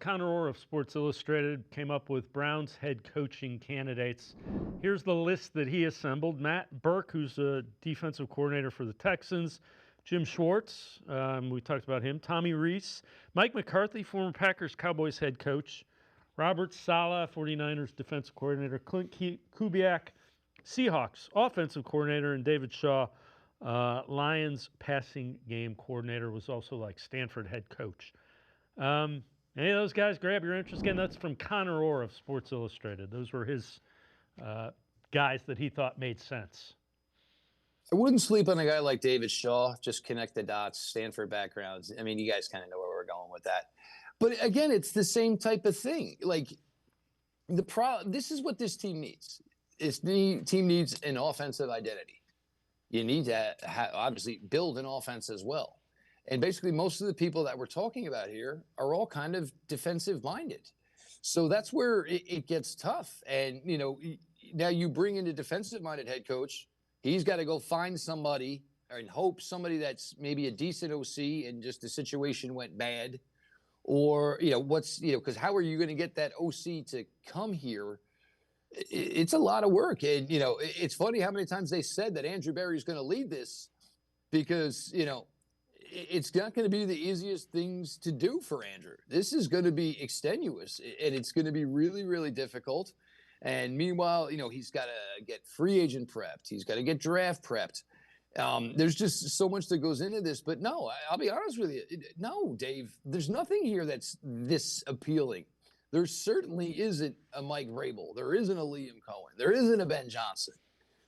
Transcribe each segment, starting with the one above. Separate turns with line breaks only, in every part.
Connor Orr of Sports Illustrated came up with Browns head coaching candidates. Here's the list that he assembled. Matt Burke, who's a defensive coordinator for the Texans. Jim Schwartz, we talked about him. Tommy Rees. Mike McCarthy, former Packers Cowboys head coach. Robert Saleh, 49ers defensive coordinator. Clint Kubiak, Seahawks offensive coordinator. And David Shaw, Lions passing game coordinator, was also like Stanford head coach. Any of those guys grab your interest? Again, that's from Connor Orr of Sports Illustrated. Those were his guys that he thought made sense.
I wouldn't sleep on a guy like David Shaw. Just connect the dots, Stanford backgrounds. I mean, you guys kind of know where we're going with that. But again, it's the same type of thing. Like, this is what this team needs. The team needs an offensive identity. You need to obviously build an offense as well. And basically, most of the people that we're talking about here are all kind of defensive-minded. So that's where it gets tough. And, you know, now you bring in a defensive-minded head coach. He's got to go find somebody and hope somebody that's maybe a decent OC and just the situation went bad. Or, you know, because how are you going to get that OC to come here? It's a lot of work. And, you know, it's funny how many times they said that Andrew Berry is going to lead this because, you know, it's not going to be the easiest things to do for Andrew. This is going to be extenuous, and it's going to be really, really difficult. And meanwhile, you know, he's got to get free agent prepped. He's got to get draft prepped. There's just so much that goes into this. But no, I'll be honest with you. No, Dave, there's nothing here that's this appealing. There certainly isn't a Mike Vrabel. There isn't a Liam Cohen. There isn't a Ben Johnson.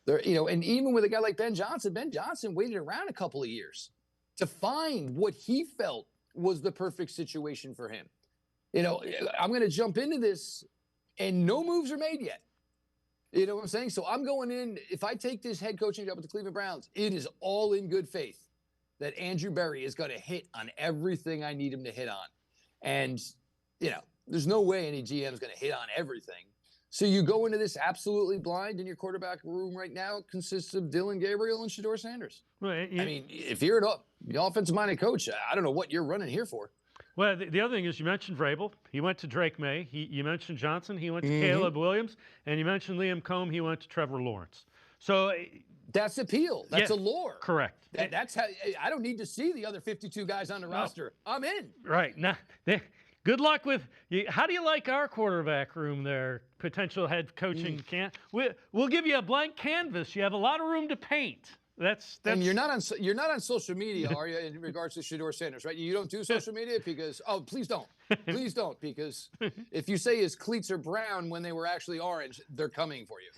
There, you know, and even with a guy like Ben Johnson waited around a couple of years to find what he felt was the perfect situation for him. You know, I'm going to jump into this, and no moves are made yet. You know what I'm saying? So I'm going in. If I take this head coaching job with the Cleveland Browns, it is all in good faith that Andrew Berry is going to hit on everything I need him to hit on. And, you know, there's no way any GM is going to hit on everything. So you go into this absolutely blind, and your quarterback room right now consists of Dylan Gabriel and Shedeur Sanders.
Right.
I mean, if you're an offensive-minded coach, I don't know what you're running here for.
Well, the other thing is you mentioned Vrabel. He went to Drake May. You mentioned Johnson. He went to Caleb Williams. And you mentioned Liam Cohen. He went to Trevor Lawrence. So
that's appeal. That's a lore.
Correct.
That's how. I don't need to see the other 52 guys on the roster. I'm in.
Right. Now, good luck with – how do you like our quarterback room there, potential head coaching? We'll give you a blank canvas. You have a lot of room to paint. That's
and you're not on social media, are you, in regards to Shedeur Sanders, right? You don't do social media because please don't, because if you say his cleats are brown when they were actually orange, they're coming for you.